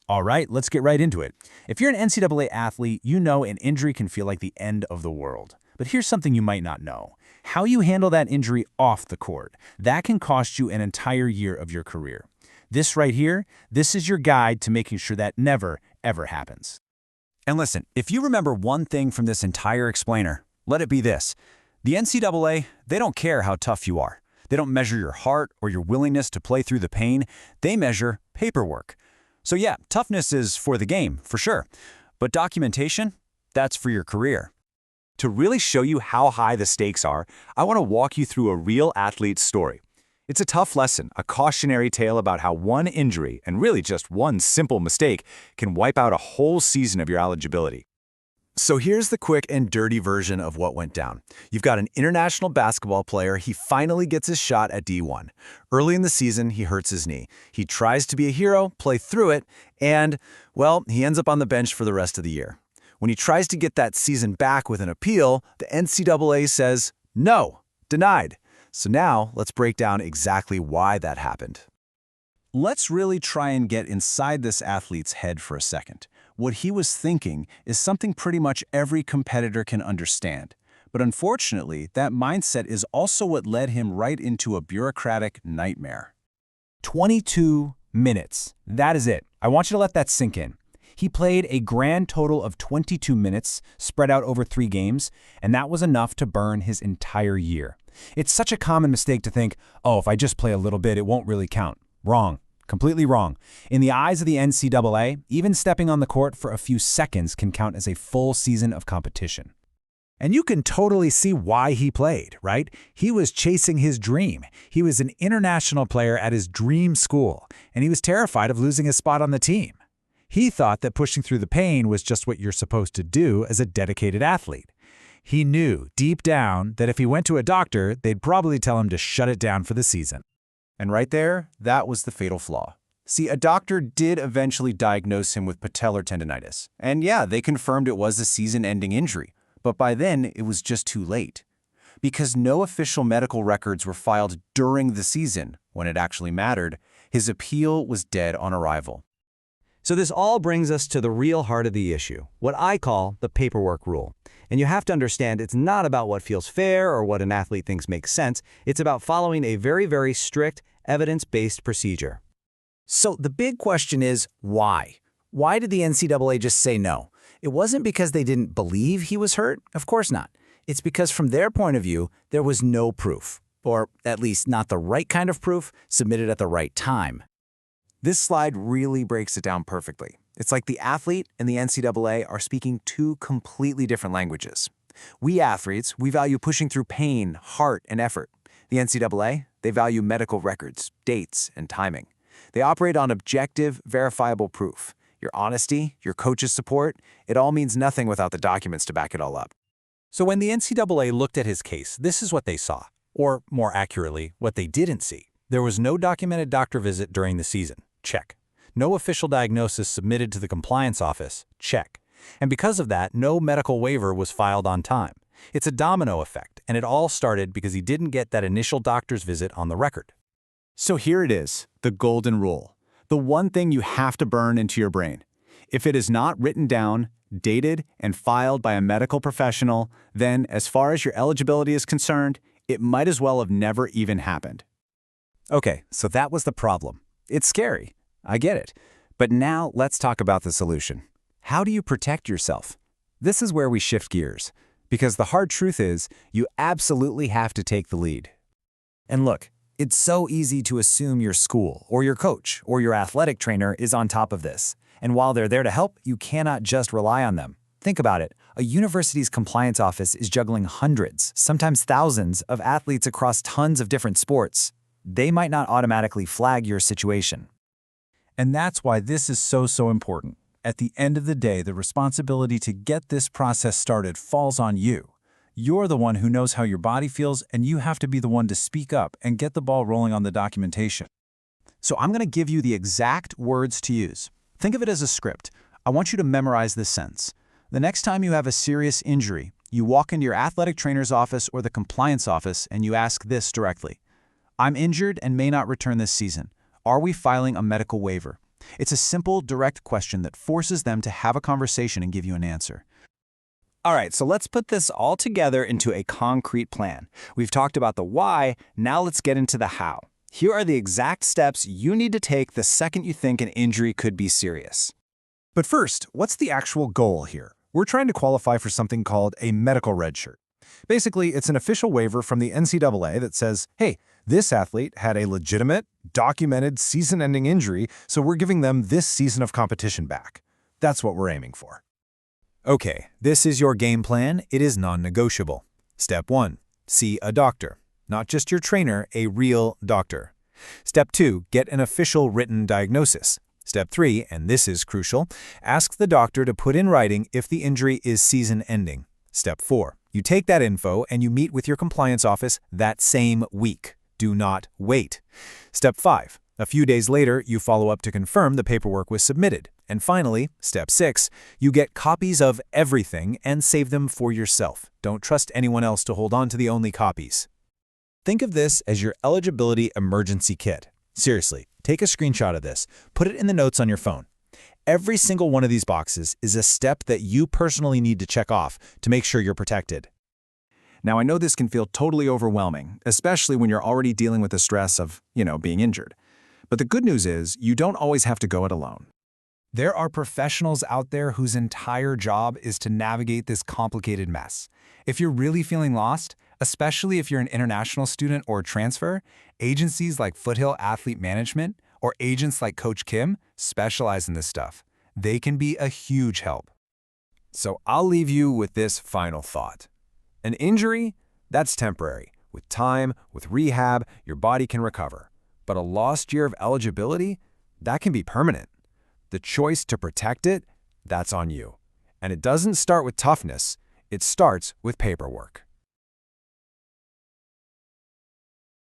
All right, let's get right into it. If you're an NCAA athlete, you know an injury can feel like the end of the world. But here's something you might not know. How you handle that injury off the court. That can cost you an entire year of your career. This right here, this is your guide to making sure that never, ever happens. And listen, if you remember one thing from this entire explainer, let it be this. The NCAA, they don't care how tough you are. They don't measure your heart or your willingness to play through the pain. They measure paperwork. So yeah, toughness is for the game, for sure. But documentation, that's for your career. To really show you how high the stakes are, I want to walk you through a real athlete's story. It's a tough lesson, a cautionary tale about how one injury, and really just one simple mistake, can wipe out a whole season of your eligibility. So here's the quick and dirty version of what went down. You've got an international basketball player. He finally gets his shot at D1. Early in the season, he hurts his knee. He tries to be a hero, play through it, and, well, he ends up on the bench for the rest of the year. When he tries to get that season back with an appeal, the NCAA says, no, denied. So now, let's break down exactly why that happened. Let's really try and get inside this athlete's head for a second. What he was thinking is something pretty much every competitor can understand. But unfortunately, that mindset is also what led him right into a bureaucratic nightmare. 22 minutes. That is it. I want you to let that sink in. He played a grand total of 22 minutes, spread out over 3 games, and that was enough to burn his entire year. It's such a common mistake to think, oh, if I just play a little bit, it won't really count. Wrong. Completely wrong. In the eyes of the NCAA, even stepping on the court for a few seconds can count as a full season of competition. And you can totally see why he played, right? He was chasing his dream. He was an international player at his dream school, and he was terrified of losing his spot on the team. He thought that pushing through the pain was just what you're supposed to do as a dedicated athlete. He knew deep down that if he went to a doctor, they'd probably tell him to shut it down for the season. And right there, that was the fatal flaw. See, a doctor did eventually diagnose him with patellar tendonitis. And yeah, they confirmed it was a season-ending injury. But by then, it was just too late. Because no official medical records were filed during the season, when it actually mattered, his appeal was dead on arrival. So this all brings us to the real heart of the issue, what I call the paperwork rule. And you have to understand it's not about what feels fair or what an athlete thinks makes sense. It's about following a very, very strict, evidence-based procedure. So the big question is, why? Why did the NCAA just say no? It wasn't because they didn't believe he was hurt. Of course not. It's because from their point of view, there was no proof, or at least not the right kind of proof submitted at the right time. This slide really breaks it down perfectly. It's like the athlete and the NCAA are speaking two completely different languages. We athletes, we value pushing through pain, heart, and effort. The NCAA, they value medical records, dates, and timing. They operate on objective, verifiable proof. Your honesty, your coach's support, it all means nothing without the documents to back it all up. So when the NCAA looked at his case, this is what they saw. Or, more accurately, what they didn't see. There was no documented doctor visit during the season. Check. No official diagnosis submitted to the compliance office. Check. And because of that, no medical waiver was filed on time. It's a domino effect, and it all started because he didn't get that initial doctor's visit on the record. So here it is, the golden rule. The one thing you have to burn into your brain. If it is not written down, dated, and filed by a medical professional, then as far as your eligibility is concerned, it might as well have never even happened. Okay, so that was the problem. It's scary. I get it. But now let's talk about the solution. How do you protect yourself? This is where we shift gears. Because the hard truth is, you absolutely have to take the lead. And look, it's so easy to assume your school, or your coach, or your athletic trainer is on top of this. And while they're there to help, you cannot just rely on them. Think about it. A university's compliance office is juggling hundreds, sometimes thousands, of athletes across tons of different sports. They might not automatically flag your situation. And that's why this is so important. At the end of the day, the responsibility to get this process started falls on you. You're the one who knows how your body feels, and you have to be the one to speak up and get the ball rolling on the documentation. So I'm going to give you the exact words to use. Think of it as a script. I want you to memorize this sentence. The next time you have a serious injury, you walk into your athletic trainer's office or the compliance office and you ask this directly. I'm injured and may not return this season. Are we filing a medical waiver? It's a simple, direct question that forces them to have a conversation and give you an answer. All right, so let's put this all together into a concrete plan. We've talked about the why, now let's get into the how. Here are the exact steps you need to take the second you think an injury could be serious. But first, what's the actual goal here? We're trying to qualify for something called a medical red shirt. Basically, it's an official waiver from the NCAA that says, hey, this athlete had a legitimate, documented season-ending injury, so we're giving them this season of competition back. That's what we're aiming for. Okay, this is your game plan. It is non-negotiable. Step 1, see a doctor. Not just your trainer, a real doctor. Step 2, get an official written diagnosis. Step 3, and this is crucial, ask the doctor to put in writing if the injury is season-ending. Step 4, you take that info and you meet with your compliance office that same week. Do not wait. Step 5, a few days later, you follow up to confirm the paperwork was submitted. And finally, step 6, you get copies of everything and save them for yourself. Don't trust anyone else to hold on to the only copies. Think of this as your eligibility emergency kit. Seriously, take a screenshot of this. Put it in the notes on your phone. Every single one of these boxes is a step that you personally need to check off to make sure you're protected. Now, I know this can feel totally overwhelming, especially when you're already dealing with the stress of, being injured. But the good news is you don't always have to go it alone. There are professionals out there whose entire job is to navigate this complicated mess. If you're really feeling lost, especially if you're an international student or transfer, agencies like Foothill Athlete Management or agents like Coach Kim specialize in this stuff. They can be a huge help. So I'll leave you with this final thought. An injury? That's temporary. With time, with rehab, your body can recover. But a lost year of eligibility? That can be permanent. The choice to protect it, that's on you. And it doesn't start with toughness, it starts with paperwork.